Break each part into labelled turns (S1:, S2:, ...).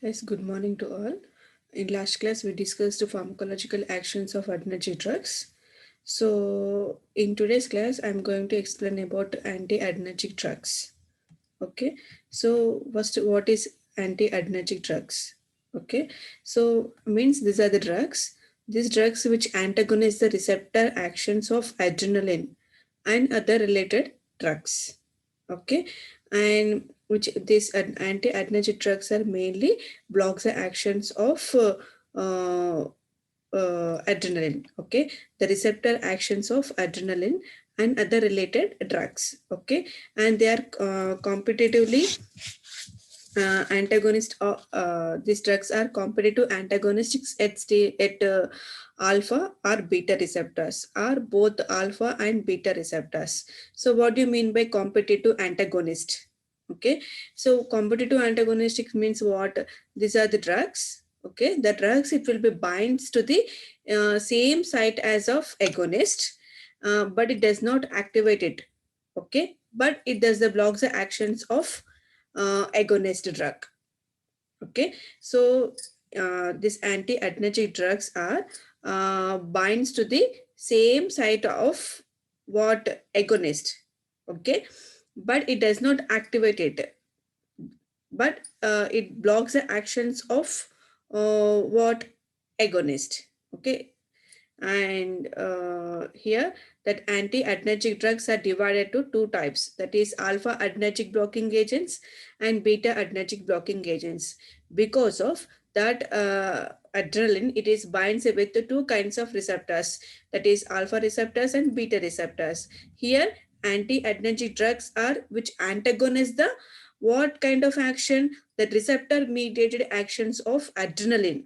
S1: Yes, good morning to all. In last class, we discussed the pharmacological actions of adnergic drugs. So, in today's class, I'm going to explain about anti-adnergic drugs. Okay. So, first, what is anti-adnergic drugs? Okay. So, means these are the drugs. These drugs which antagonize the receptor actions of adrenaline and other related drugs. Okay, and which these anti-adrenergic drugs are mainly blocks the actions of uh, adrenaline. Okay, the receptor actions of adrenaline and other related drugs. Okay, and they are competitively antagonist of these drugs are competitive antagonists at alpha or beta receptors, or both alpha and beta receptors. So what do you mean by competitive antagonist? Okay, so competitive antagonistic means what? These are the drugs. Okay, the drugs, it will be binds to the same site as of agonist, but it does not activate it. Okay, but it does the blocks the actions of agonist drug. Okay, so these anti-adnergic drugs are binds to the same site of what agonist. Okay, but it does not activate it, but it blocks the actions of what agonist. Okay, and here that anti-adnergic drugs are divided to two types, that is alpha adnergic blocking agents and beta adnergic blocking agents. Because of that adrenaline, it is binds with the two kinds of receptors, that is alpha receptors and beta receptors. Here anti-adnergic drugs are which antagonize the what kind of action, that receptor mediated actions of adrenaline.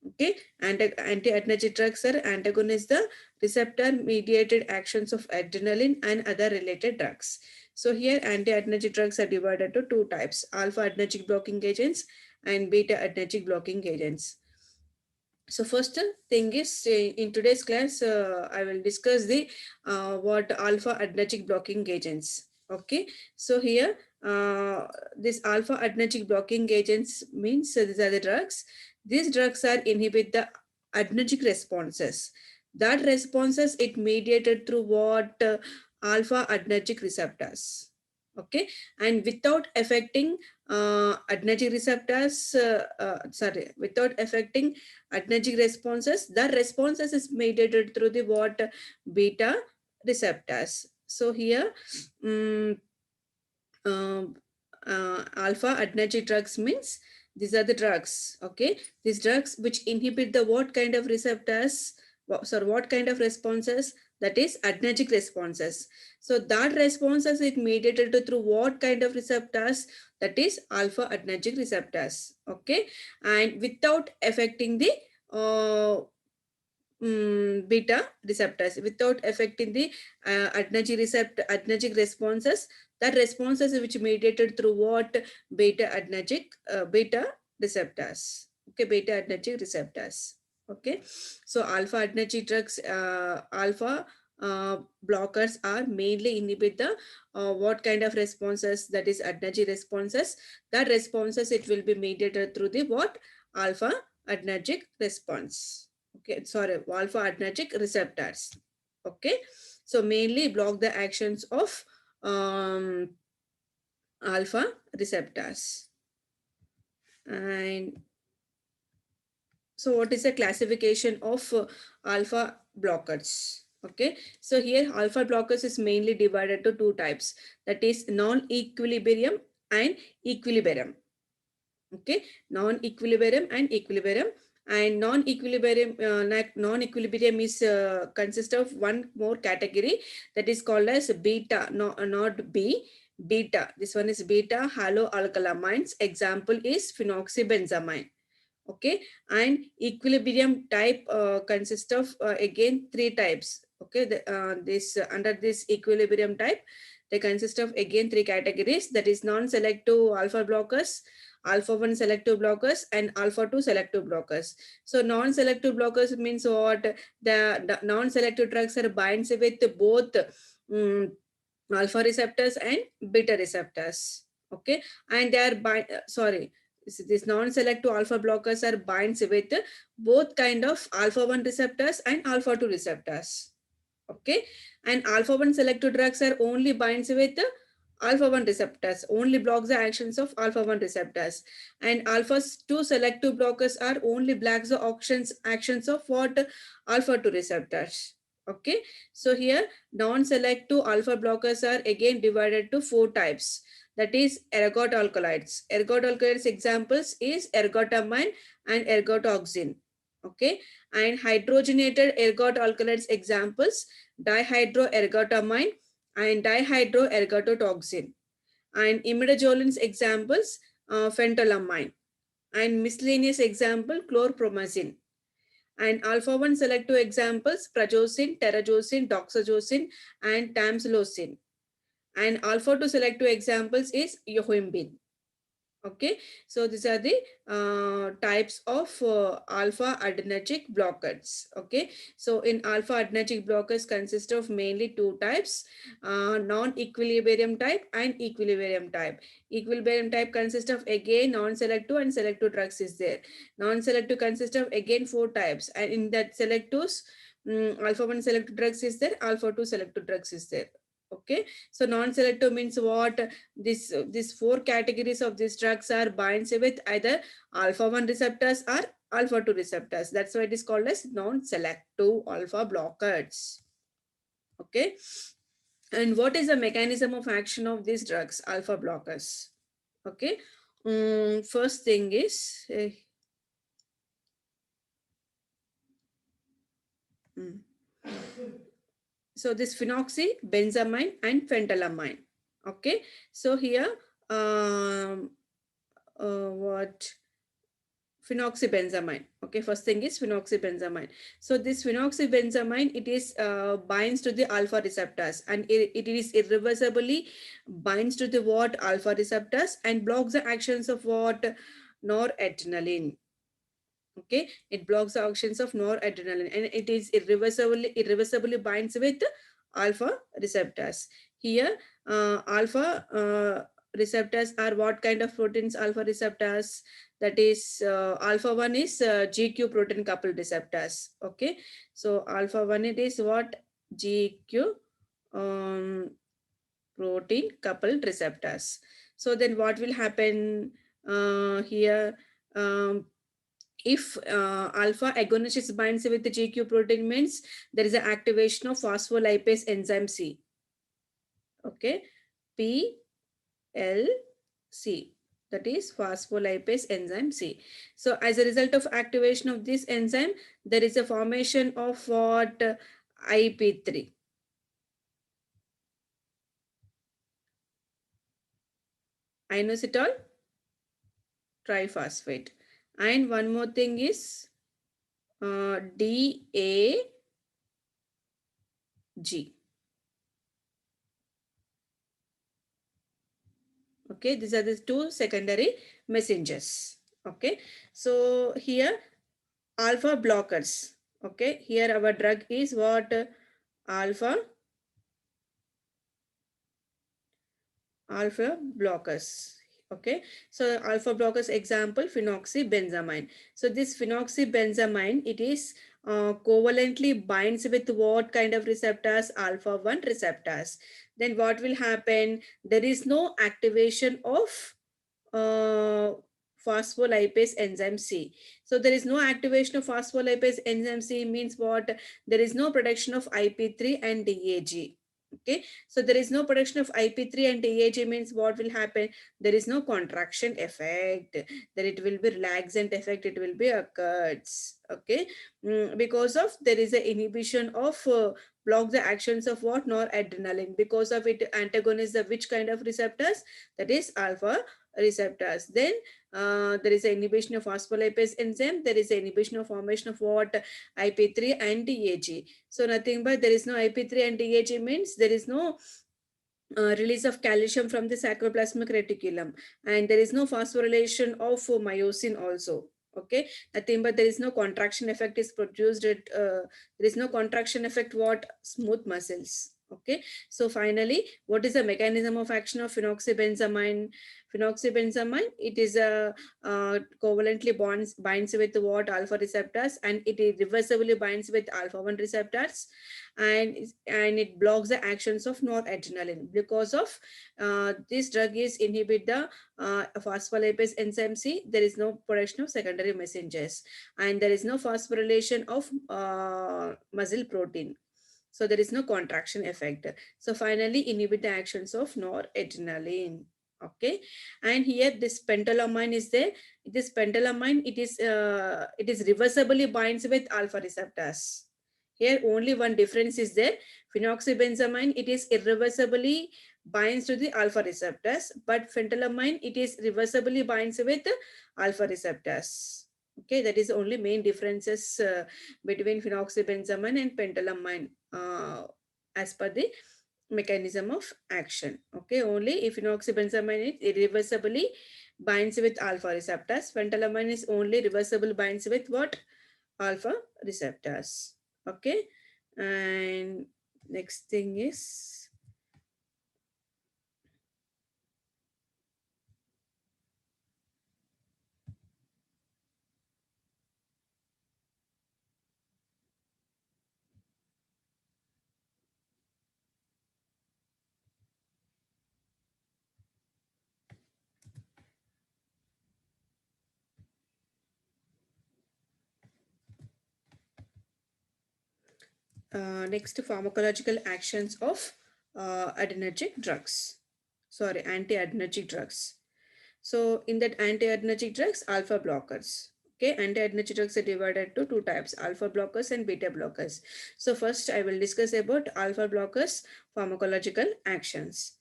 S1: Okay, and anti-adrenergic drugs are antagonize the receptor mediated actions of adrenaline and other related drugs. So here anti-adrenergic drugs are divided to two types, alpha adrenergic blocking agents and beta adrenergic blocking agents. So first thing is in today's class, I will discuss the what alpha adrenergic blocking agents. Okay, so here this alpha adrenergic blocking agents means these are the drugs. These drugs are inhibit the adrenergic responses. That responses it mediated through what alpha adrenergic receptors. Okay, and without affecting adrenergic receptors, without affecting adrenergic responses, the responses is mediated through the what beta receptors. So here um, alpha adrenergic drugs means these are the drugs. Okay, these drugs which inhibit the what kind of receptors, what kind of responses, that is adrenergic responses. So that responses is mediated through what kind of receptors, that is alpha adrenergic receptors. Okay, and without affecting the beta receptors, without affecting the adrenergic responses, that responses which mediated through what beta receptors. Okay, beta adnergic receptors. Okay, so alpha adnergic drugs, alpha blockers are mainly inhibit the what kind of responses, that is adnergic responses. That responses it will be mediated through the what alpha adnergic response. Okay, sorry, alpha adnergic receptors. Okay, so mainly block the actions of alpha receptors. And so what is the classification of alpha blockers? Okay, so here alpha blockers is mainly divided to two types, that is non-equilibrium and equilibrium. Okay, non-equilibrium and equilibrium. And non-equilibrium non-equilibrium is consist of one more category, that is called as beta, no, not b, beta. This one is beta haloalkylamines. Example is phenoxybenzamine. Okay, and equilibrium type consists of again three types. Okay, this under this equilibrium type, they consist of again three categories, that is non-selective alpha blockers, alpha 1 selective blockers, and alpha 2 selective blockers. So non-selective blockers means what? The non-selective drugs are binds with both alpha receptors and beta receptors. Okay, and they are sorry, These non-selective alpha blockers are binds with both kind of alpha 1 receptors and alpha 2 receptors. Okay, and alpha 1 selective drugs are only binds with alpha 1 receptors, only blocks the actions of alpha 1 receptors, and alpha 2 selective blockers are only blocks the actions of what alpha 2 receptors. Okay, so here non-selective alpha blockers are again divided to four types, that is ergot alkaloids. Ergot alkaloids examples is ergotamine and ergotoxin. Okay, and hydrogenated ergot alkaloids examples dihydroergotamine and dihydroergotoxin, and imidazolines examples phentolamine, and miscellaneous example chlorpromazine, and alpha 1 selective examples prazosin, terazosin, doxazosin, and tamsulosin, and alpha 2 selective examples is yohimbine. Okay, so these are the types of alpha adnergic blockers. Okay, so in alpha adnergic blockers consist of mainly two types, non-equilibrium type and equilibrium type. Equilibrium type consists of again non-selective and selective drugs is there. Non-selective consists of again four types, and in that selectives, alpha 1 selective drugs is there, alpha 2 selective drugs is there. Okay, so non-selective means what? These four categories of these drugs are binds with either alpha 1 receptors or alpha 2 receptors. That's why it is called as non-selective alpha blockers. Okay, and what is the mechanism of action of these drugs, alpha blockers? Okay, first thing is mm, so this phenoxybenzamine and phentolamine. Okay, so here what phenoxybenzamine. Okay, first thing is phenoxybenzamine. So this phenoxybenzamine, it is binds to the alpha receptors, and it is irreversibly binds to the what alpha receptors and blocks the actions of what noradrenaline. Okay, it blocks the actions of noradrenaline, and it is irreversibly binds with alpha receptors. Here alpha receptors are what kind of proteins? Alpha receptors, that is alpha 1 is GQ protein coupled receptors. Okay, so alpha 1 it is what? GQ um, protein coupled receptors. So then what will happen here? If alpha agonist binds with the GQ protein means there is an activation of phospholipase enzyme C. Okay, PLC, that is phospholipase enzyme C. So as a result of activation of this enzyme, there is a formation of what? IP3. Inositol triphosphate. And one more thing is DAG. Okay, these are the two secondary messengers. Okay, so here alpha blockers. Okay, here our drug is what? Alpha blockers. Okay, so alpha blockers example phenoxybenzamine. So this phenoxybenzamine, it is covalently binds with what kind of receptors? Alpha 1 receptors. Then what will happen? There is no activation of uh, phospholipase enzyme C. So there is no activation of phospholipase enzyme C means what? There is no production of IP3 and DAG. Okay, so there is no production of IP3 and DAG means what will happen? There is no contraction effect. Then it will be relaxant effect. It will be occurs. Okay, because of there is a inhibition of block the actions of what? Noradrenaline. Because of it antagonize the which kind of receptors? That is alpha receptors. Then there is an inhibition of phospholipase enzyme. There is an inhibition of formation of what? IP3 and DAG. So nothing but there is no IP3 and DAG means there is no release of calcium from the sacroplasmic reticulum, and there is no phosphorylation of myosin also. Okay, nothing but there is no contraction effect is produced at there is no contraction effect what? Smooth muscles. Okay, so finally, what is the mechanism of action of phenoxybenzamine? Phenoxybenzamine, it is a covalently binds with what alpha receptors, and it reversibly binds with alpha 1 receptors, and it blocks the actions of noradrenaline. Because of this drug is inhibit the phospholipase enzyme C, there is no production of secondary messengers, and there is no phosphorylation of muscle protein, so there is no contraction effect. So finally inhibit the actions of noradrenaline. Okay, and here this pentylamine is there. This pentylamine, it is reversibly binds with alpha receptors. Here only one difference is there. Phenoxybenzamine, it is irreversibly binds to the alpha receptors, but phentylamine, it is reversibly binds with alpha receptors. Okay, that is only main differences between phenoxybenzamine and pentylamine as per the mechanism of action. Okay, only if phenoxybenzamine is irreversibly binds with alpha receptors, phentylamine is only reversible binds with what? Alpha receptors. Okay, and next thing is next pharmacological actions of adnergic drugs. Sorry, anti-adnergic drugs. So in that anti-adnergic drugs, alpha blockers. Okay, anti-adnergic drugs are divided to two types, alpha blockers and beta blockers. So first I will discuss about alpha blockers pharmacological actions.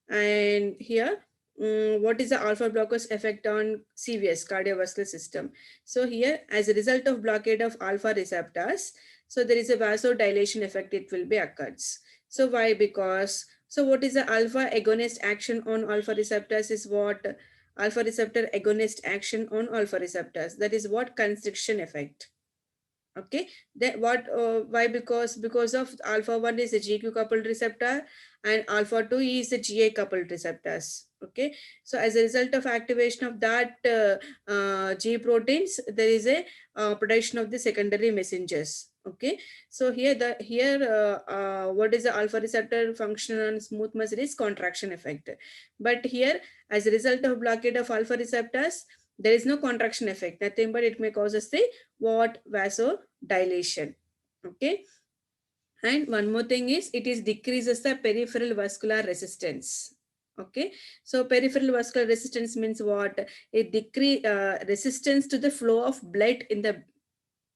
S1: And here, what is the alpha blockers effect on CVS, cardiovascular system? So here, as a result of blockade of alpha receptors, so there is a vasodilation effect, it will be occurs. So why? Because, so what is the alpha agonist action on alpha receptors is what? Alpha receptor agonist action on alpha receptors, that is what? Constriction effect. Okay, that what why? Because of alpha 1 is a GQ coupled receptor and alpha 2 is a GA coupled receptors. Okay, so as a result of activation of that G proteins, there is a production of the secondary messengers. Okay, so what is the alpha receptor function on smooth muscle is contraction effect, but here as a result of blockade of alpha receptors, there is no contraction effect, nothing but it may cause us the what? Vasodilation. Okay, and one more thing is it is decreases the peripheral vascular resistance. Okay, so peripheral vascular resistance means what? It decrease resistance to the flow of blood in the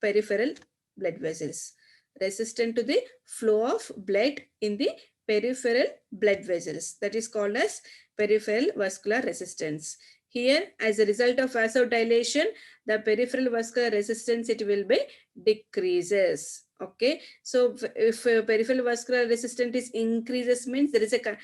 S1: peripheral blood vessels, resistant to the flow of blood in the peripheral blood vessels, that is called as peripheral vascular resistance. Here as a result of vasodilation, the peripheral vascular resistance, it will be decreases. Okay, so if peripheral vascular resistance is increases means there is a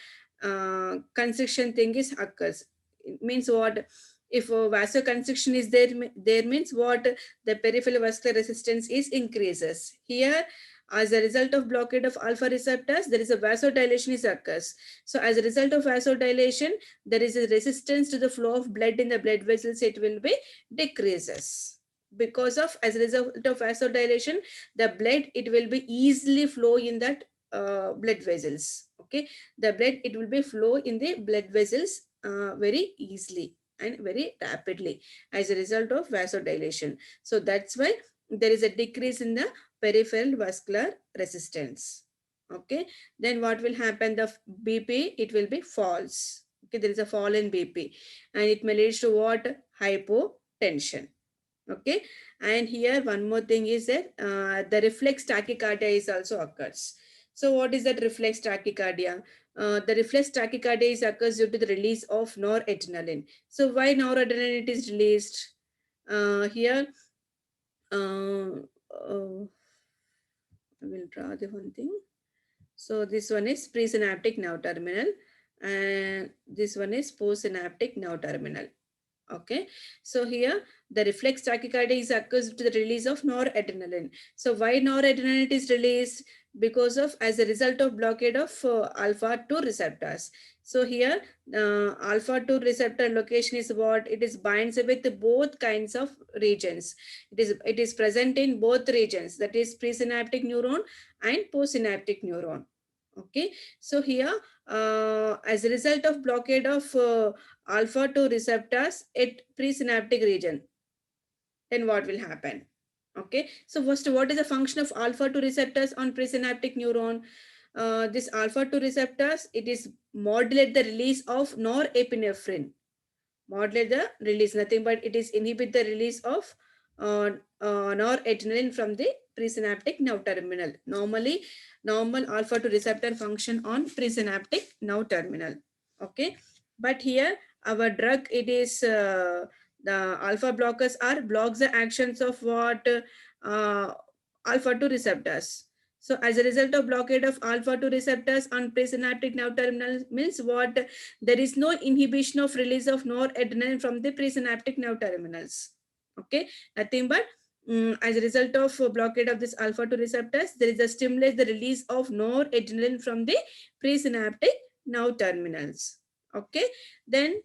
S1: constriction thing is occurs. It means what? If vasoconstriction is there means what? The peripheral vascular resistance is increases. Here as a result of blockade of alpha receptors, there is a vasodilation is occurs. So as a result of vasodilation, there is a resistance to the flow of blood in the blood vessels, it will be decreases. Because of as a result of vasodilation, the blood, it will be easily flow in that blood vessels. Okay, the blood, it will be flow in the blood vessels very easily and very rapidly as a result of vasodilation. So that's why there is a decrease in the peripheral vascular resistance. Okay, then what will happen? The BP, it will be false. Okay, there is a fall in BP and it may lead to what? Hypotension. Okay, and here one more thing is that the reflex tachycardia is also occurs. So what is that reflex tachycardia? The reflex tachycardia is occurs due to the release of noradrenaline. So why noradrenaline it is released? Here, I will draw the one thing. So this one is presynaptic nerve terminal and this one is postsynaptic nerve terminal. Okay, so here the reflex tachycardia is occurs to the release of noradrenaline. So why noradrenaline is released? because of as a result of blockade of alpha 2 receptors. So here alpha 2 receptor location is what it is binds with both kinds of regions. It is present in both regions, that is presynaptic neuron and postsynaptic neuron. Okay, so here as a result of blockade of alpha 2 receptors at presynaptic region, then what will happen? Okay, so first, what is the function of alpha 2 receptors on presynaptic neuron? This alpha 2 receptors, it is modulate the release of norepinephrine. Modulate the release, nothing but it is inhibit the release of noradrenaline from the presynaptic nerve terminal. Normal alpha 2 receptor function on presynaptic nerve terminal. Okay, but here our drug, it is the alpha blockers are blocks the actions of what alpha 2 receptors. So as a result of blockade of alpha 2 receptors on presynaptic nerve terminal means what? There is no inhibition of release of noradrenaline from the presynaptic nerve terminals. Okay, nothing but as a result of blockade of this alpha 2 receptors, there is a stimulate the release of noradrenaline from the presynaptic nerve terminals. Okay, then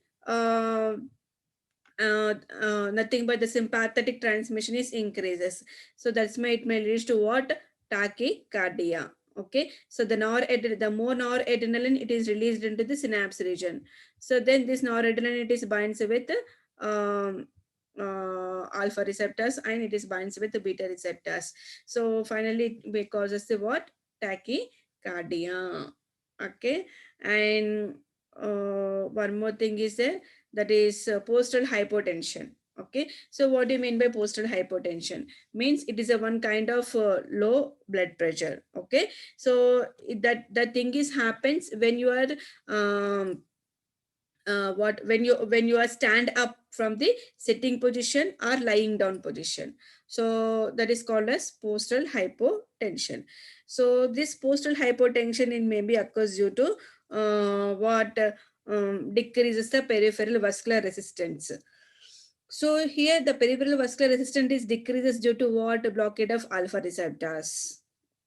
S1: nothing but the sympathetic transmission is increases. So that's why it may lead to what? Tachycardia. Okay, so the more noradrenaline it is released into the synapse region. So then this noradrenaline it is binds with um, alpha receptors and it is binds with the beta receptors. So finally it causes the what? Tachycardia. Okay, and one more thing is there, that is postal hypotension. Okay, so what do you mean by postal hypotension? Means it is a one kind of low blood pressure. Okay, so that thing is happens when you are what when you are stand up from the sitting position or lying down position. So that is called as postal hypotension. So this postal hypotension in maybe occurs due to what decreases the peripheral vascular resistance. So here the peripheral vascular resistance is decreases due to what? Blockade of alpha receptors.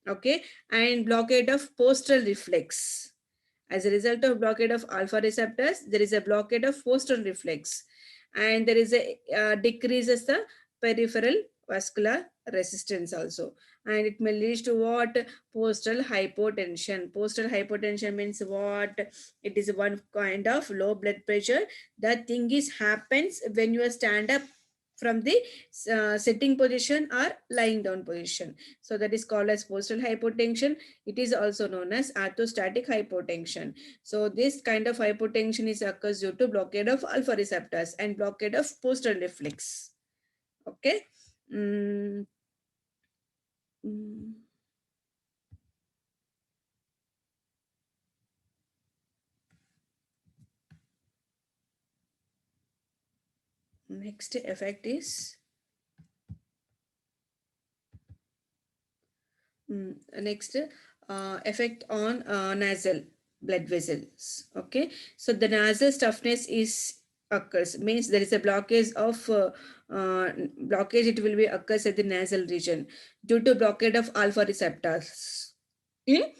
S1: Okay, and blockade of postal reflex. As a result of blockade of alpha receptors, there is a blockade of postal reflex, and there is a decreases the peripheral vascular resistance also, and it may lead to what? Postal hypotension. Postal hypotension means what? It is one kind of low blood pressure. That thing is happens when you stand up from the sitting position or lying down position. So that is called as postal hypotension. It is also known as orthostatic hypotension. So this kind of hypotension is occurs due to blockade of alpha receptors and blockade of postal reflex. Okay. Mm, mm. Next effect is next effect on nasal blood vessels. Okay, so the nasal stuffness is occurs, means there is a blockage of blockage, it will be occurs at the nasal region due to blockade of alpha receptors in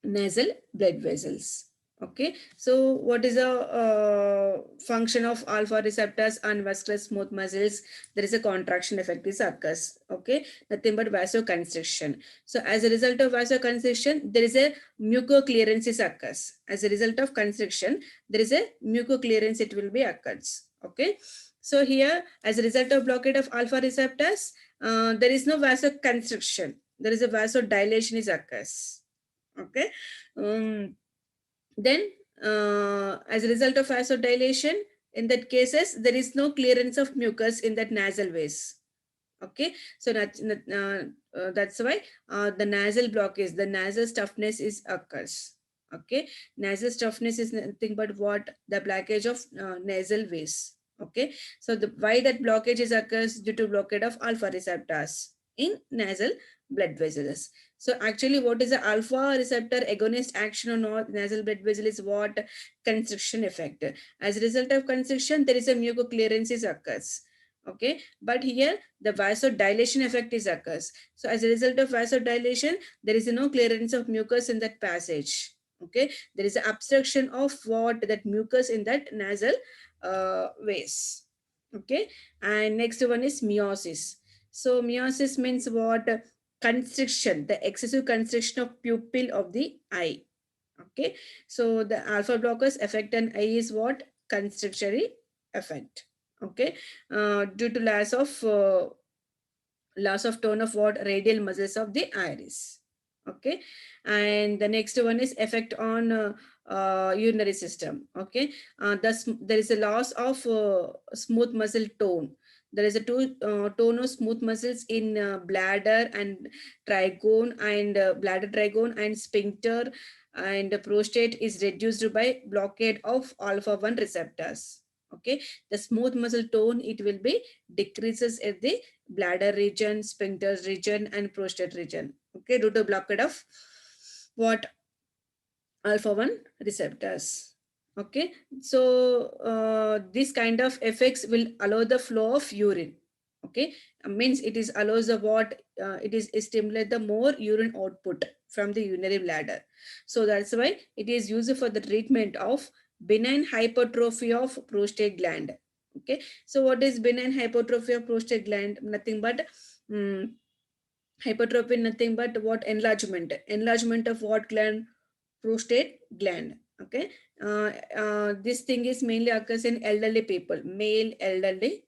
S1: nasal blood vessels. Okay, so what is the function of alpha receptors on vascular smooth muscles? There is a contraction effect is occurs. Okay, nothing but vasoconstriction. So as a result of vasoconstriction, there is a mucoclearance is occurs. As a result of constriction, there is a mucoclearance, it will be occurs. Okay, so here as a result of blockade of alpha receptors, there is no vasoconstriction, there is a vasodilation is occurs. Okay, um, then as a result of vasodilation, in that cases there is no clearance of mucus in that nasal ways. Okay, so that's why the nasal blockage, the nasal stuffness is occurs. Okay, nasal stuffness is nothing but what? The blockage of nasal ways. Okay, so the why that blockage is occurs due to blockade of alpha receptors in nasal blood vessels. So actually what is the alpha receptor agonist action on nasal blood vessel is what? Constriction effect. As a result of constriction, there is a mucoclearance occurs. Okay, but here the vasodilation effect is occurs. So as a result of vasodilation, there is no clearance of mucus in that passage. Okay, there is an obstruction of what that mucus in that nasal ways. Okay, and next one is meiosis. So meiosis means what? Constriction, the excessive constriction of pupil of the eye. Okay, so the alpha blockers affect an eye is what? Constrictory effect. Okay, due to loss of tone of what? Radial muscles of the iris. Okay, and the next one is effect on urinary system. Okay, there is a loss of smooth muscle tone. There is a tone of smooth muscles in bladder and trigone, and bladder trigone and sphincter, and the prostate is reduced by blockade of alpha 1 receptors. Okay, the smooth muscle tone, it will be decreases at the bladder region, sphincter region, and prostate region. Okay, due to blockade of what? Alpha 1 receptors. Okay, so this kind of effects will allow the flow of urine. Okay, means it is allows the what? It is stimulate the more urine output from the urinary bladder. So that's why it is used for the treatment of benign hypertrophy of prostate gland. Okay, so what is benign hypertrophy of prostate gland? Nothing but mm, hypertrophy, nothing but what? Enlargement of what gland? Prostate gland. Okay, this thing is mainly occurs in elderly people, male elderly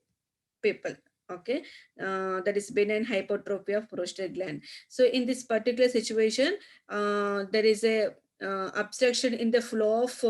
S1: people. Okay, that is benign hypertrophy of prostate gland. So in this particular situation, there is a obstruction in the flow of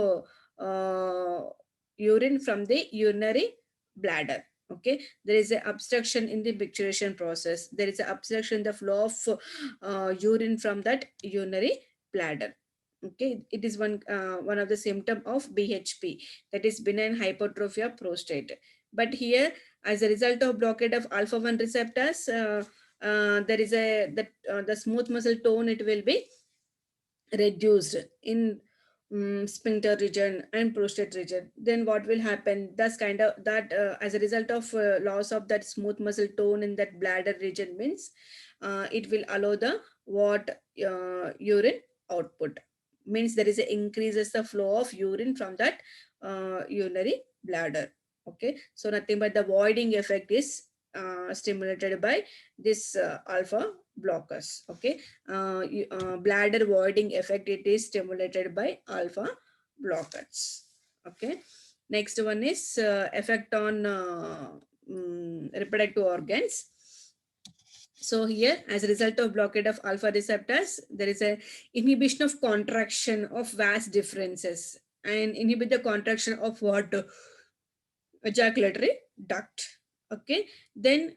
S1: urine from the urinary bladder. Okay, there is an obstruction in the micturition process. There is an obstruction in the flow of urine from that urinary bladder. Okay, it is one of the symptom of BHP, that is benign hypertrophy of prostate. But here, as a result of blockade of alpha 1 receptors, there is a that the smooth muscle tone, it will be reduced in sphincter region and prostate region. Then what will happen? That's kind of that as a result of loss of that smooth muscle tone in that bladder region means it will allow the what? Urine output, means there is a increases the flow of urine from that urinary bladder. Okay, so nothing but the voiding effect is stimulated by this alpha blockers. Okay, bladder voiding effect, it is stimulated by alpha blockers. Okay, next one is effect on reproductive organs. So here, as a result of blockade of alpha receptors, there is a inhibition of contraction of vas differences and inhibit the contraction of what? Ejaculatory duct. Okay, then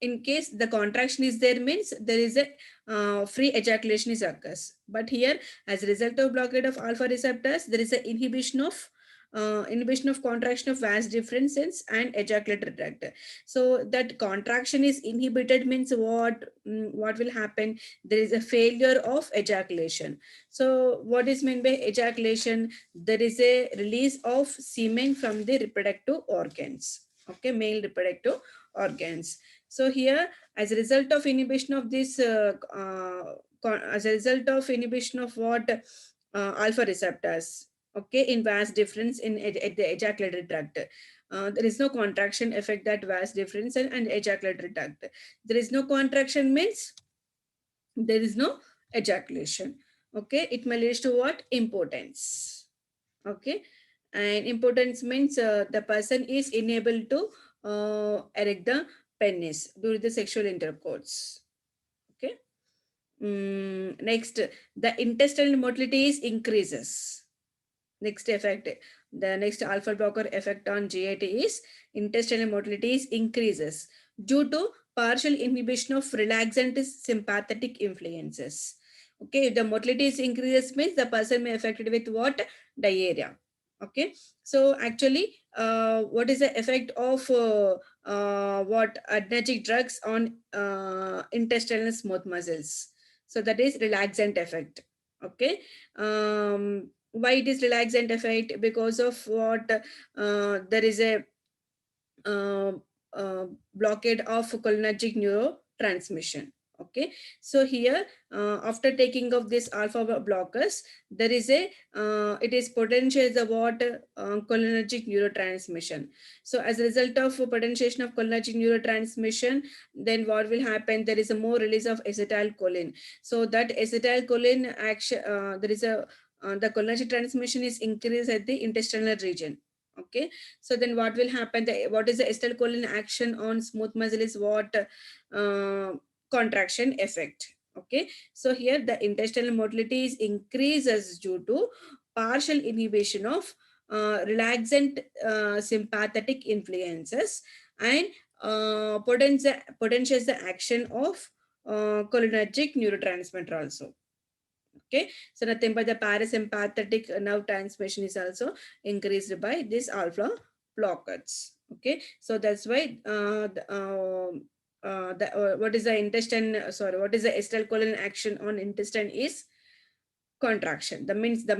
S1: in case the contraction is there means there is a free ejaculation is occurs. But here, as a result of blockade of alpha receptors, there is an inhibition of contraction of vas differences and ejaculatory duct. So that contraction is inhibited means what? What will happen? There is a failure of ejaculation. So what is meant by ejaculation? There is a release of semen from the reproductive organs. Okay, male reproductive organs. So here, as a result of inhibition of this as a result of inhibition of what? Alpha receptors. Okay, in vas difference in at the ejaculatory tract, there is no contraction affect that vas difference and ejaculatory tract. There is no contraction means there is no ejaculation. Okay, it may lead to what? Impotence. Okay, and impotence means the person is unable to erect the penis during the sexual intercourse. Okay, next, the intestinal motility is increases. Next effect, the next alpha blocker effect on GAT is intestinal motility is increases due to partial inhibition of relaxant sympathetic influences. Okay, if the motility is increases means the person may affected with what? Diarrhea. Okay, so actually, what is the effect of what? Adnergic drugs on intestinal smooth muscles? So that is relaxant effect. Okay, why it is relaxant effect? Because of what? There is a uh, uh, blockade of cholinergic neurotransmission. Okay, so here after taking of this alpha blockers, there is a it is potentiates the what cholinergic neurotransmission. So as a result of potentiation of cholinergic neurotransmission, then what will happen? There is a more release of acetylcholine. So that acetylcholine action, there is a the cholinergic transmission is increased at the intestinal region. Okay, so then what will happen? What is the acetylcholine action on smooth muscle is what uh, contraction effect. Okay, so here the intestinal motility is increases due to partial inhibition of relaxant sympathetic influences and potentiates the action of cholinergic neurotransmitter also. Okay, so nothing but the parasympathetic nerve transmission is also increased by this alpha blockers. Okay, so that's why what is the intestine? Sorry, what is the acetylcholine action on intestine is contraction. That means the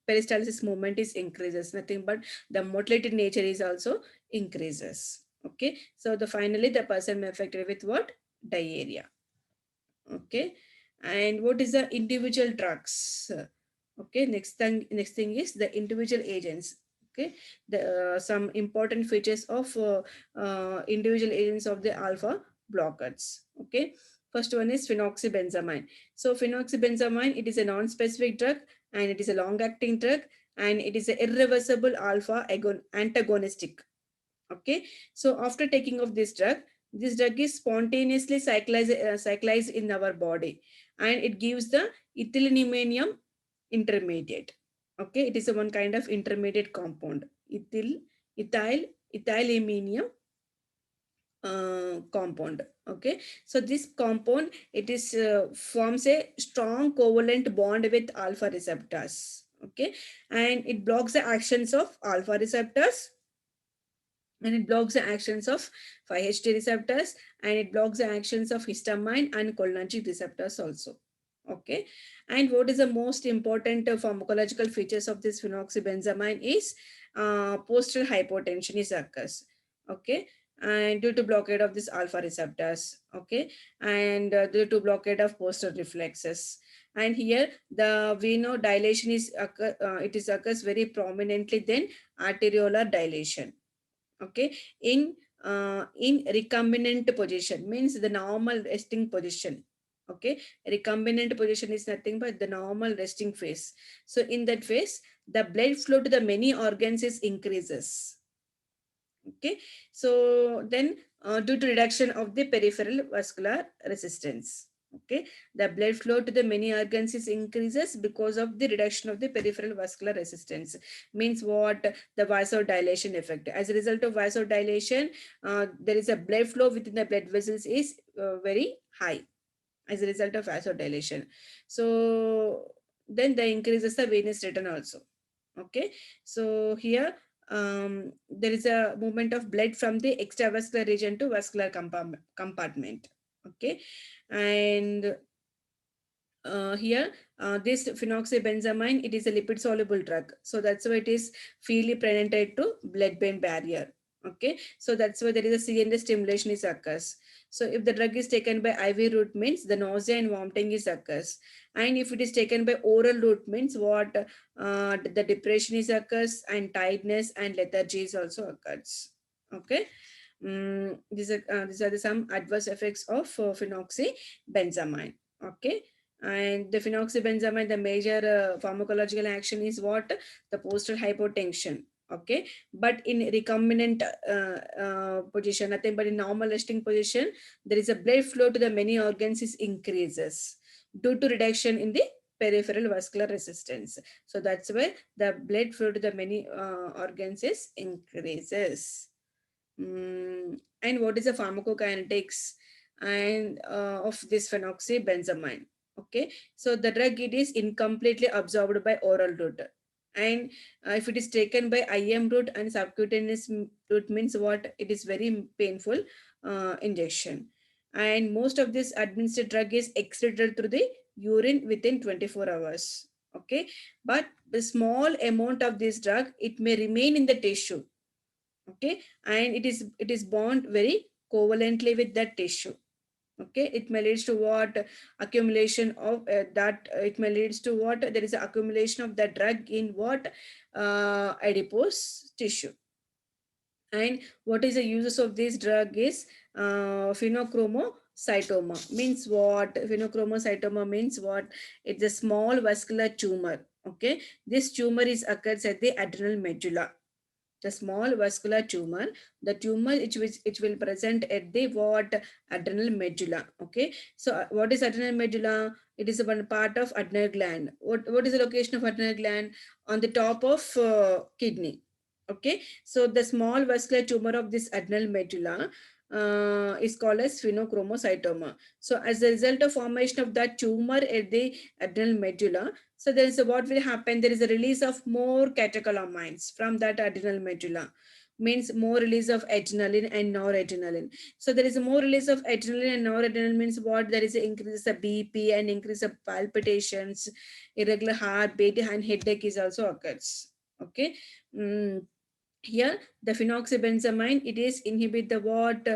S1: peristalsis movement is increases. Nothing but the motility nature is also increases. Okay, so the finally the person may affected with what diarrhea. Okay, and what is the individual drugs? Okay, next thing is the individual agents. Okay, the some important features of individual agents of the alpha blockers. Okay, first one is phenoxybenzamine. So phenoxybenzamine, it is a non-specific drug and it is a long-acting drug and it is an irreversible alpha antagonistic. Okay, so after taking of this drug is spontaneously cyclized in our body and it gives the ethylenimanium intermediate. Okay, it is a one kind of intermediate compound, ethylaminium compound. Okay, so this compound, it is forms a strong covalent bond with alpha receptors. Okay, and it blocks the actions of alpha receptors and it blocks the actions of 5-HT receptors and it blocks the actions of histamine and cholinergic receptors also. Okay, and what is the most important pharmacological features of this phenoxybenzamine is postal hypotension is occurs. Okay, and due to blockade of this alpha receptors. Okay, and due to blockade of postal reflexes. And here the venodilation is it is occurs very prominently than arteriolar dilation. Okay, in recombinant position means the normal resting position. Okay, recombinant position is nothing but the normal resting phase. So in that phase the blood flow to the many organs is increases. Okay, so then due to reduction of the peripheral vascular resistance. Okay, the blood flow to the many organs is increases because of the reduction of the peripheral vascular resistance. Means what? The vasodilation effect. As a result of vasodilation, there is a blood flow within the blood vessels is very high as a result of vasodilation. So then the increases the venous return also. Okay, so here there is a movement of blood from the extravascular region to vascular compartment. Okay, and here this phenoxybenzamine, it is a lipid soluble drug, so that's why it is freely penetrate to blood brain barrier. Okay, so that's why there is a CNS stimulation is occurs. So if the drug is taken by IV route means the nausea and vomiting is occurs, and if it is taken by oral route means what the depression is occurs and tiredness and lethargy is also occurs. Okay, these are the some adverse effects of phenoxybenzamine. Okay, and the phenoxybenzamine, the major pharmacological action is what? The postal hypotension. Okay, but in recombinant position, nothing but in normal resting position, there is a blood flow to the many organs is increases due to reduction in the peripheral vascular resistance. So that's why the blood flow to the many organs is increases. And what is the pharmacokinetics and of this phenoxybenzamine? Okay, so the drug, it is incompletely absorbed by oral route, and if it is taken by IM route and subcutaneous route means what? It is very painful injection, and most of this administered drug is excreted through the urine within 24 hours. Okay, but the small amount of this drug, it may remain in the tissue Okay, and it is bound very covalently with that tissue. Okay, it may leads to what? Accumulation of that it may leads to what? There is an accumulation of the drug in what? Adipose tissue. And what is the uses of this drug is phenochromocystoma. Means what? Phenochromocystoma means what? It's a small vascular tumor. Okay, this tumor is occurs at the adrenal medulla. The small vascular tumor, the tumor which will present at the what? Adrenal medulla. Okay, so what is adrenal medulla? It is one part of adrenal gland. What is the location of adrenal gland? On the top of kidney. Okay, so the small vascular tumor of this adrenal medulla is called as phenochromocystoma. So as a result of formation of that tumor at the adrenal medulla, so there is a, what will happen? There is a release of more catecholamines from that adrenal medulla. Means more release of adrenaline and noradrenaline. So there is a more release of adrenaline and noradrenaline means what? There is an increase of BP and increase of palpitations, irregular heartbeat, and headache is also occurs. Okay. Mm, here the phenoxybenzamine, it is inhibit the what?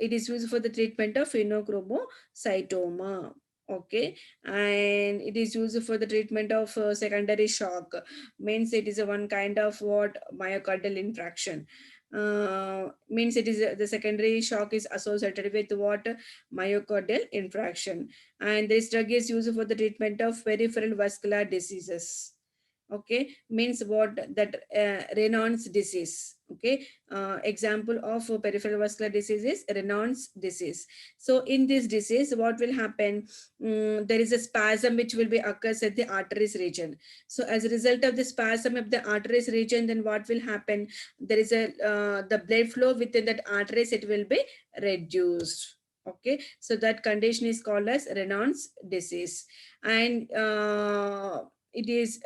S1: It is used for the treatment of phenochromocystoma. Okay, and it is used for the treatment of secondary shock. Means it is a one kind of what? Myocardial infarction. Means it is the secondary shock is associated with what? Myocardial infarction. And this drug is used for the treatment of peripheral vascular diseases. Okay, means what? That Raynaud's disease. Okay, example of peripheral vascular disease is Raynaud's disease. So in this disease, what will happen? There is a spasm which will be occurs at the arteries region. So as a result of the spasm of the arteries region, then what will happen? There is a the blood flow within that arteries, it will be reduced. Okay, so that condition is called as Raynaud's disease. And it is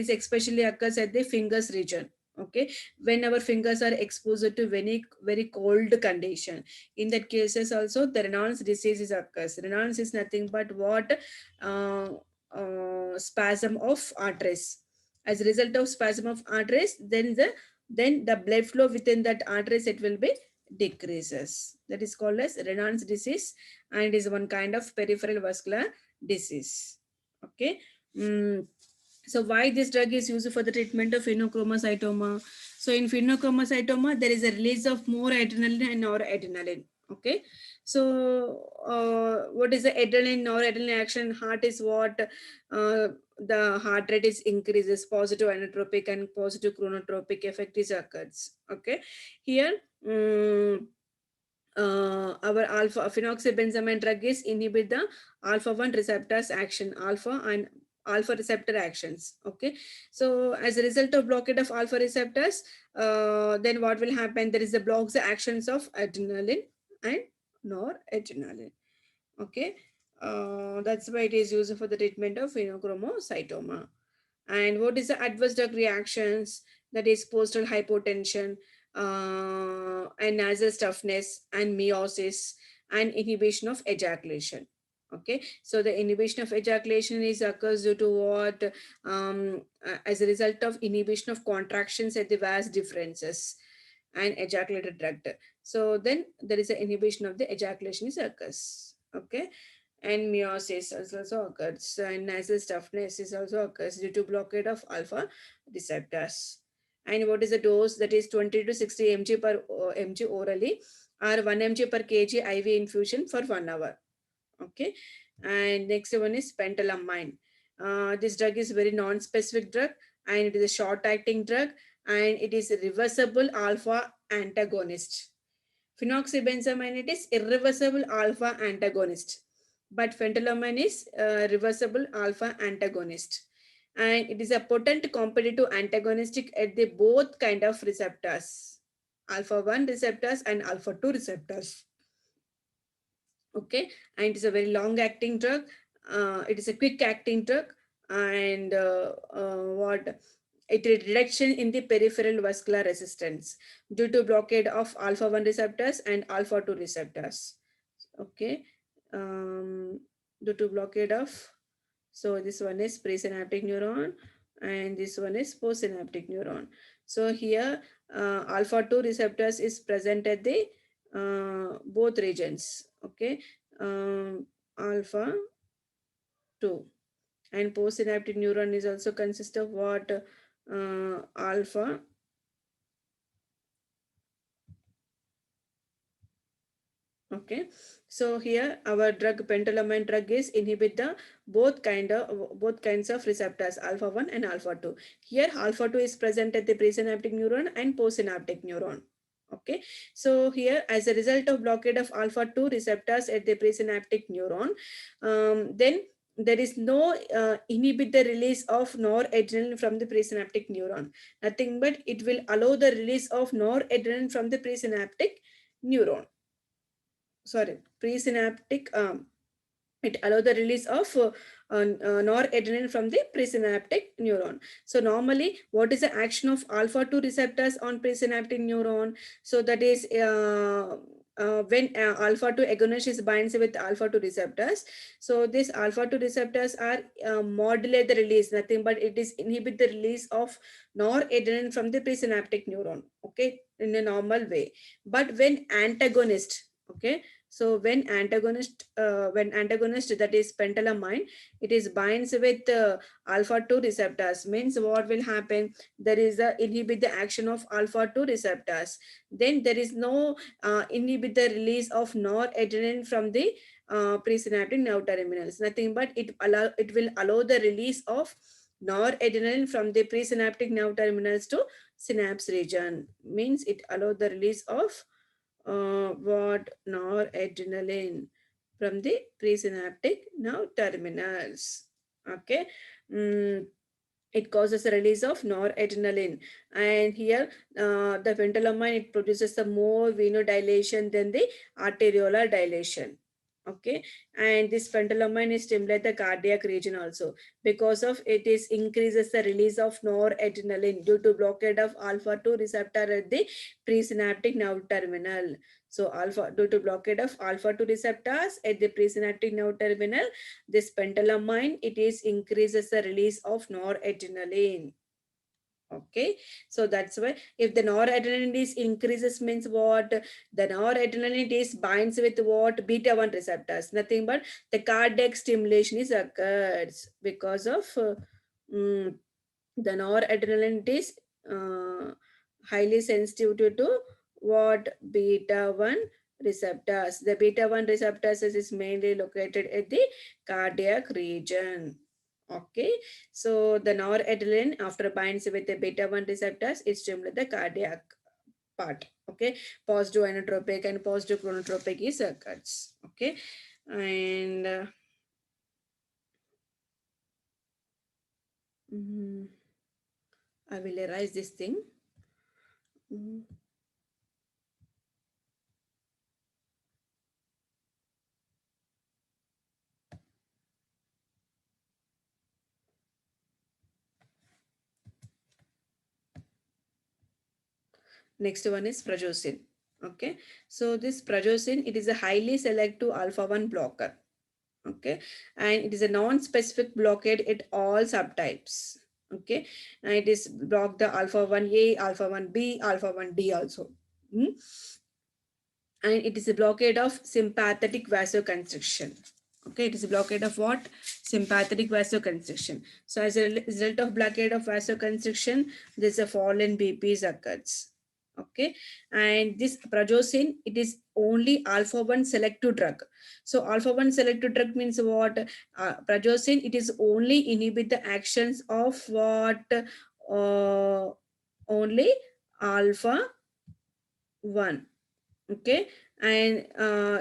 S1: especially occurs at the fingers region. Okay, when our fingers are exposed to very very cold condition, in that cases also the Raynaud's disease is occurs. Raynaud's is nothing but what? uh, Spasm of arteries. As a result of spasm of arteries, then the blood flow within that arteries, it will be decreases. That is called as Raynaud's disease, and is one kind of peripheral vascular disease. Okay. Mm. So why this drug is used for the treatment of phenochromocystoma? So in phenochromocystoma, there is a release of more adrenaline and noradrenaline. Okay. So what is the adrenaline noradrenaline action? Heart is what? The heart rate is increases, positive inotropic and positive chronotropic effect is occurs. Okay. Here. Our alpha phenoxybenzamine drug is inhibit the alpha 1 receptors action, alpha and alpha receptor actions. Okay, so as a result of blockade of alpha receptors, then what will happen? There is a blocks the actions of adrenaline and noradrenaline. Okay, that's why it is used for the treatment of phenochromocystoma. And what is the adverse drug reactions? That is postal hypotension, and nasal stuffness, and meiosis, and inhibition of ejaculation. Okay, so the inhibition of ejaculation is occurs due to what? As a result of inhibition of contractions at the vas differences and ejaculated tract. So then there is an inhibition of the ejaculation is occurs. Okay, and meiosis also occurs, and nasal stuffness is also occurs due to blockade of alpha receptors. And what is the dose? That is 20 to 60 mg per mg orally, or 1 mg per kg IV infusion for 1 hour. Okay, and next one is pentylamine. This drug is very non-specific drug, and it is a short-acting drug, and it is a reversible alpha antagonist. Phenoxybenzamine, it is irreversible alpha antagonist, but phentylamine is reversible alpha antagonist, and it is a potent competitive antagonistic at the both kind of receptors, alpha 1 receptors and alpha 2 receptors. Okay, and it is a very long acting drug. It is a quick acting drug, and what? It is reduction in the peripheral vascular resistance due to blockade of alpha 1 receptors and alpha 2 receptors. Okay, due to blockade of, so this one is presynaptic neuron, and this one is postsynaptic neuron. So here alpha 2 receptors is present at the both regions. Okay, alpha 2, and postsynaptic neuron is also consist of what, alpha. Okay, so here our drug pentylamine drug is inhibit the both kinds of receptors, alpha 1 and alpha 2. Here alpha 2 is present at the presynaptic neuron and postsynaptic neuron. Okay, so here as a result of blockade of alpha 2 receptors at the presynaptic neuron, then there is no inhibit the release of noradrenaline from the presynaptic neuron. Nothing but it will allow the release of noradrenaline from the presynaptic neuron, sorry, presynaptic, it allow the release of noradrenaline from the presynaptic neuron. So normally what is the action of alpha 2 receptors on presynaptic neuron? So that is when alpha 2 agonist is binds with alpha 2 receptors, so this alpha 2 receptors are modulate the release, nothing but it is inhibit the release of noradrenaline from the presynaptic neuron, okay, in a normal way. But when antagonist, okay, so when antagonist, that is pentylamine, it is binds with alpha 2 receptors, means what will happen, there is a inhibit the action of alpha 2 receptors, then there is no inhibit the release of noradrenaline from the presynaptic nerve terminals, nothing but it will allow the release of noradrenaline from the presynaptic nerve terminals to synapse region, means it allow the release of what, noradrenaline from the presynaptic nerve terminals. Okay, mm, it causes the release of noradrenaline, and here the phentolamine, it produces the more venodilation than the arteriolar dilation. Okay, and this phentolamine is stimulate the cardiac region also, because of it is increases the release of noradrenaline due to blockade of alpha 2 receptor at the presynaptic nerve terminal. So alpha, due to blockade of alpha 2 receptors at the presynaptic nerve terminal, this pentylamine, it is increases the release of noradrenaline. Okay, so that's why if the noradrenaline is increases, means what, the noradrenaline is binds with what, beta 1 receptors, nothing but the cardiac stimulation is occurs because of mm, the noradrenaline is uh, highly sensitive to what, beta 1 receptors. The beta 1 receptors is mainly located at the cardiac region. Okay, so the noradrenaline after binds with the beta 1 receptors, it stimulates the cardiac part. Okay, positive inotropic and positive chronotropic is occurs. Okay, and mm, I will erase this thing. Mm. Next one is prazosin. Okay, so this prazosin, it is a highly selective alpha 1 blocker. Okay, and it is a non-specific blockade at all subtypes. Okay, and it is block the alpha 1A, alpha 1B, alpha 1D also. Hmm? And it is a blockade of sympathetic vasoconstriction. Okay, it is a blockade of what? Sympathetic vasoconstriction. So as a result of blockade of vasoconstriction, there's a fall in BPs occurs. Okay, and this prazosin, it is only alpha 1 selective drug. So alpha 1 selective drug means what? Prazosin, it is only inhibit the actions of what? Only alpha 1. Okay, and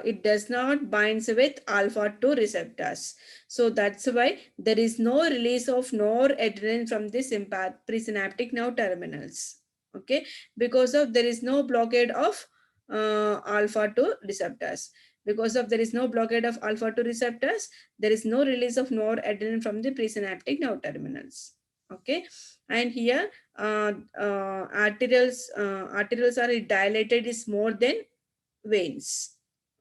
S1: it does not binds with alpha 2 receptors, so that's why there is no release of noradrenaline from the presynaptic nerve terminals. Okay, because of there is no blockade of alpha 2 receptors, because of there is no blockade of alpha 2 receptors, there is no release of noradrenaline from the presynaptic nerve terminals. Okay, and here arterioles are dilated is more than veins.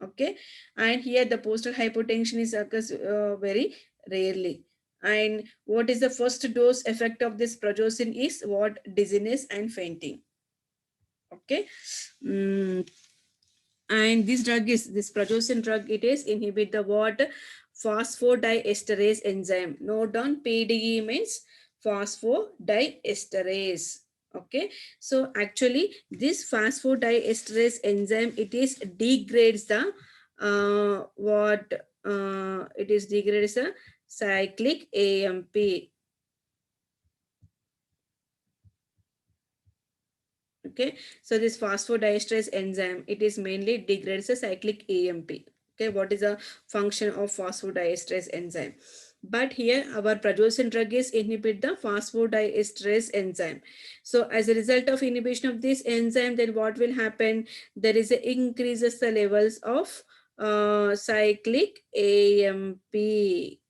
S1: Okay, and here the postal hypotension is occurs very rarely. And what is the first dose effect of this prazosin is what? Dizziness and fainting. Okay. Mm, and this prazosin drug, it is inhibit the what? Phosphodiesterase enzyme. Note down, PDE means phosphodiesterase. Okay, so actually this phosphodiesterase enzyme, it is degrades the what it is degrades the cyclic AMP. Okay, so this phosphodiesterase enzyme, it is mainly degrades the cyclic AMP. Okay, what is the function of phosphodiesterase enzyme? But here our prazosin drug is inhibit the phosphodiesterase enzyme. So as a result of inhibition of this enzyme, then what will happen? There is a increases the levels of cyclic AMP.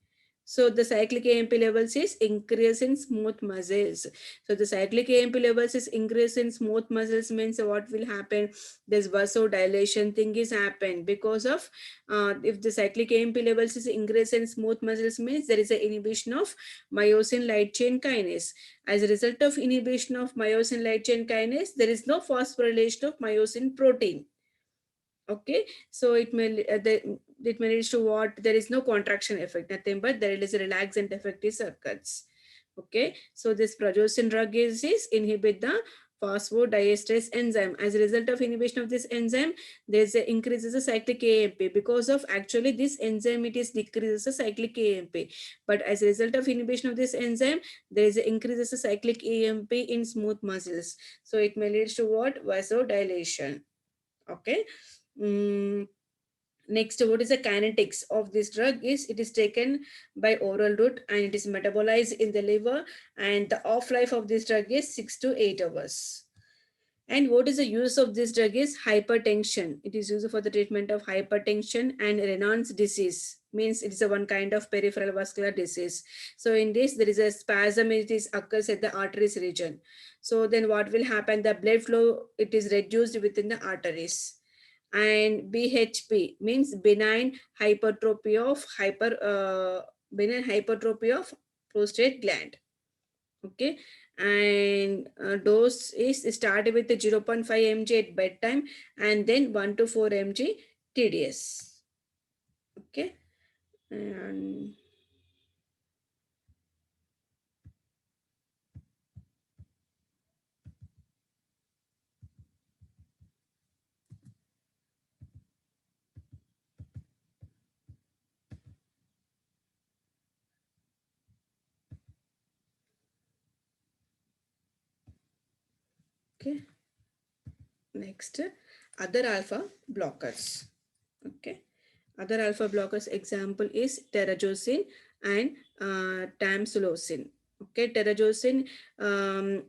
S1: So the cyclic AMP levels is increase in smooth muscles. So the cyclic AMP levels is increase in smooth muscles means what will happen? This vasodilation thing is happen because of if the cyclic AMP levels is increase in smooth muscles means there is a inhibition of myosin light chain kinase. As a result of inhibition of myosin light chain kinase, there is no phosphorylation of myosin protein. Okay, so it may lead to what? There is no contraction effect, nothing but there is a relaxant effect is occurs. Okay, so this prazosin drug is inhibit the phosphodiesterase enzyme. As a result of inhibition of this enzyme, there is a increases the cyclic AMP. Because of actually this enzyme, it is decreases the cyclic AMP. But as a result of inhibition of this enzyme, there is a increases the cyclic AMP in smooth muscles. So it may lead to what? Vasodilation. Okay. Mm, next, what is the kinetics of this drug? Is it is taken by oral route and it is metabolized in the liver, and the off life of this drug is 6 to 8 hours. And what is the use of this drug is hypertension. It is used for the treatment of hypertension and Raynaud's disease. Means it is a one kind of peripheral vascular disease. So in this there is a spasm. It is occurs at the arteries region. So then what will happen? The blood flow, it is reduced within the arteries. And BHP means benign hypertrophy of prostate gland. Okay, and dose is started with the 0.5 mg at bedtime and then 1 to 4 mg TDS. Okay, and okay, next, other alpha blockers. Okay, other alpha blockers example is terazosin and tamsulosin. Okay, terazosin,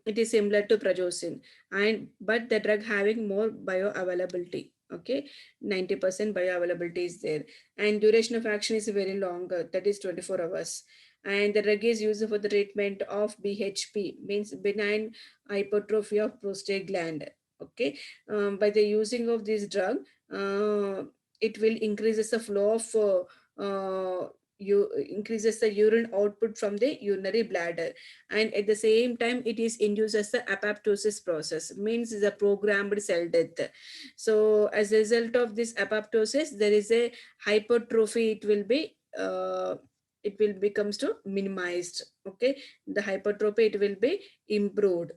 S1: it is similar to prazosin, and but the drug having more bioavailability. Okay, 90% bioavailability is there, and duration of action is very longer, that is 24 hours. And the drug is used for the treatment of BHP, means benign hypertrophy of prostate gland. Okay, by the using of this drug, it will increases the flow of you increases the urine output from the urinary bladder, and at the same time it is induces the apoptosis process, means the programmed cell death. So as a result of this apoptosis, there is a hypertrophy. It will becomes to minimized. Okay, the hypertrophy, it will be improved.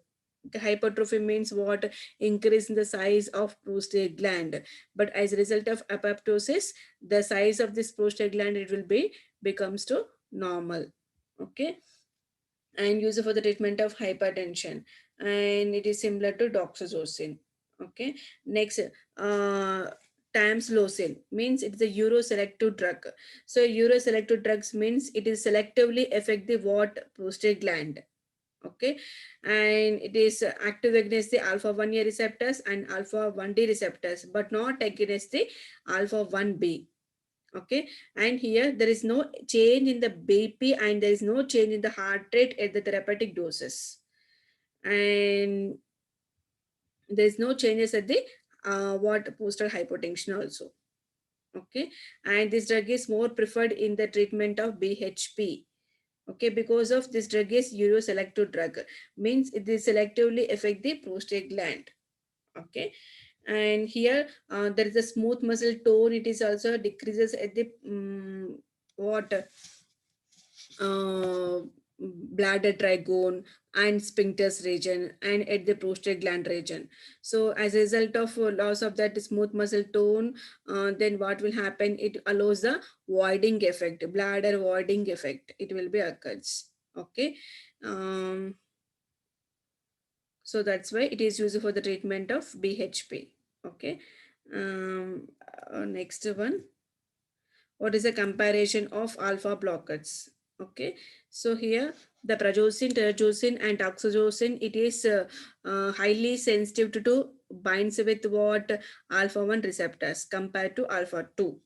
S1: Hypertrophy means what? Increase in the size of prostate gland. But as a result of apoptosis, the size of this prostate gland, it will be becomes to normal. Okay, and used for the treatment of hypertension, and it is similar to doxazocin. Okay, next, tamsulosin means it's a uroselective drug. So uroselective drugs means it is selectively affect the what? Prostate gland. Okay, and it is active against the alpha 1A receptors and alpha 1D receptors, but not against the alpha 1B. Okay, and here there is no change in the BP and there is no change in the heart rate at the therapeutic doses, and there is no changes at the what? Postal hypotension also. Okay, and this drug is more preferred in the treatment of BHP. Okay, because of this drug is uroselective drug, means it is selectively affect the prostate gland. Okay, and here there is a smooth muscle tone. It is also decreases at the what uh, bladder trigone and sphincters region and at the prostate gland region. So as a result of loss of that smooth muscle tone, then what will happen, it allows the voiding effect, bladder voiding effect, it will be occurs. Okay, um, so that's why it is used for the treatment of BHP. Okay, um, next one, what is a comparison of alpha blockers? Okay, so here the prazosin, terazosin and oxytocin, it is highly sensitive to binds with what alpha 1 receptors compared to alpha 2.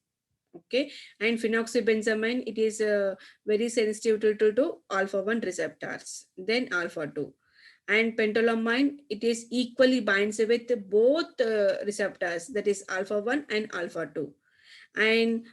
S1: Okay, and phenoxybenzamine, it is very sensitive to alpha 1 receptors then alpha 2, and pentolamine, it is equally binds with both receptors, that is alpha 1 and alpha 2, and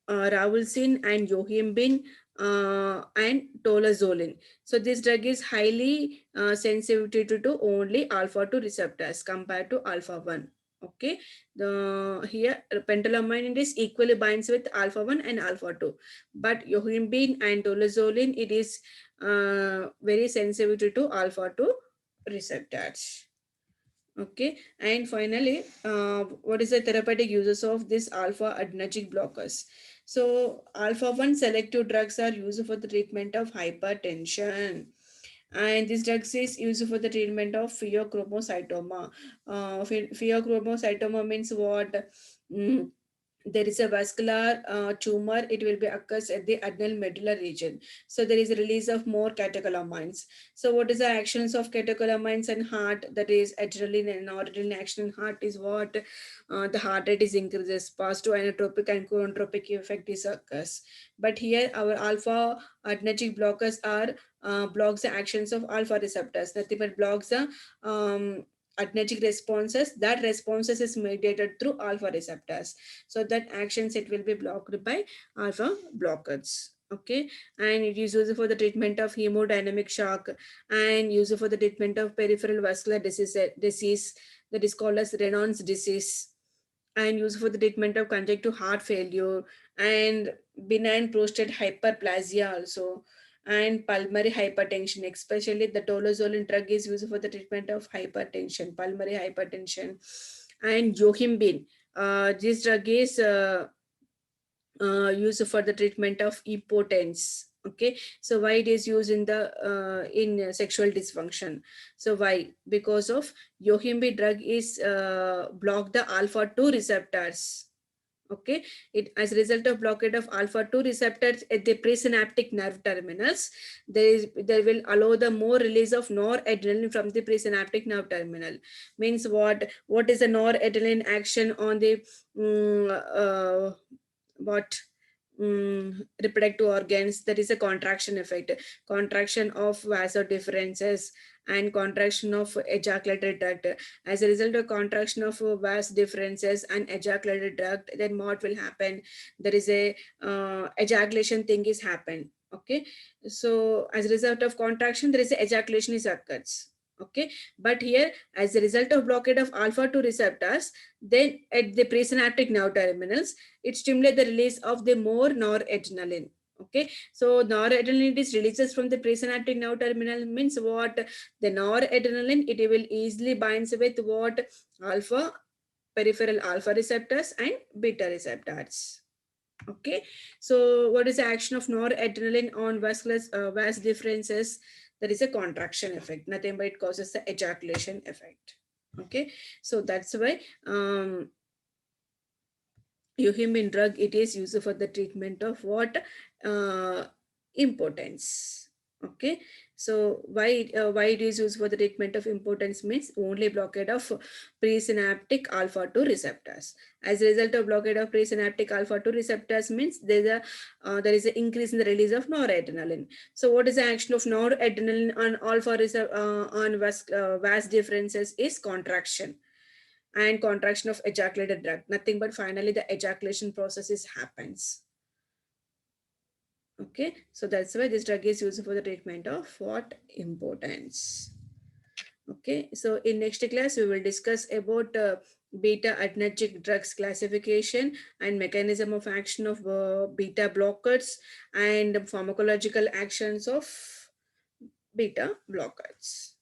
S1: ravulsin and yohimbin and tolazolin. So this drug is highly sensitive to only alpha 2 receptors compared to alpha 1. Okay, the here pentolamine, it is equally binds with alpha 1 and alpha 2, but yohimbin and tolazolin, it is very sensitive to alpha 2 receptors. Okay, and finally, what is the therapeutic uses of this alpha adnergic blockers? So, alpha 1 selective drugs are used for the treatment of hypertension. And this drugs is used for the treatment of pheochromocytoma. Pheochromocytoma means what? Mm, there is a vascular tumor, it will be occurs at the adrenal medulla region, so there is a release of more catecholamines. So what is the actions of catecholamines in heart, that is adrenaline and noradrenaline action in heart is what, the heart rate is increases, positive inotropic and chronotropic effect is occurs. But here our alpha adnergic blockers are blocks the actions of alpha receptors, nothing but blocks the adnergic responses, that responses is mediated through alpha receptors, so that actions it will be blocked by alpha blockers. Okay, and it is used for the treatment of hemodynamic shock and used for the treatment of peripheral vascular disease that is called as Raynaud's disease, and used for the treatment of conjunctive heart failure and benign prostate hyperplasia also, and pulmonary hypertension, especially the tolozolin drug is used for the treatment of hypertension, pulmonary hypertension, and yohimbine, this drug is used for the treatment of impotence. Okay, so why it is used in the in sexual dysfunction? So why? Because of yohimbine drug is block the alpha 2 receptors. Okay, it as a result of blockade of alpha 2 receptors at the presynaptic nerve terminals, there will allow the more release of noradrenaline from the presynaptic nerve terminal. Means what is the noradrenaline action on the what reproductive organs, that is a contraction effect, contraction of vasodifferences and contraction of ejaculatory duct. As a result of contraction of vas differences and ejaculatory duct, then what will happen, there is a ejaculation thing is happen. Okay, so as a result of contraction there is a ejaculation is occurs. Okay, but here as a result of blockade of alpha 2 receptors, then at the presynaptic nerve terminals, it stimulates the release of the more noradrenaline. Okay, so noradrenaline is releases from the presynaptic nerve terminal means what, the noradrenaline it will easily binds with what, alpha, peripheral alpha receptors and beta receptors. Okay, so what is the action of noradrenaline on vascular vas differences? There is a contraction effect, nothing but it causes the ejaculation effect. Okay, so that's why euhimbine drug it is used for the treatment of what, uh, impotence. Okay, so why it is used for the treatment of impotence means only blockade of presynaptic alpha 2 receptors. As a result of blockade of presynaptic alpha 2 receptors means there is an increase in the release of noradrenaline. So what is the action of noradrenaline on on vas differences is contraction and contraction of ejaculated drug, nothing but finally the ejaculation process is happens. Okay, so that's why this drug is used for the treatment of what, impotence. Okay, so in next class we will discuss about beta adnergic drugs classification and mechanism of action of beta blockers and pharmacological actions of beta blockers.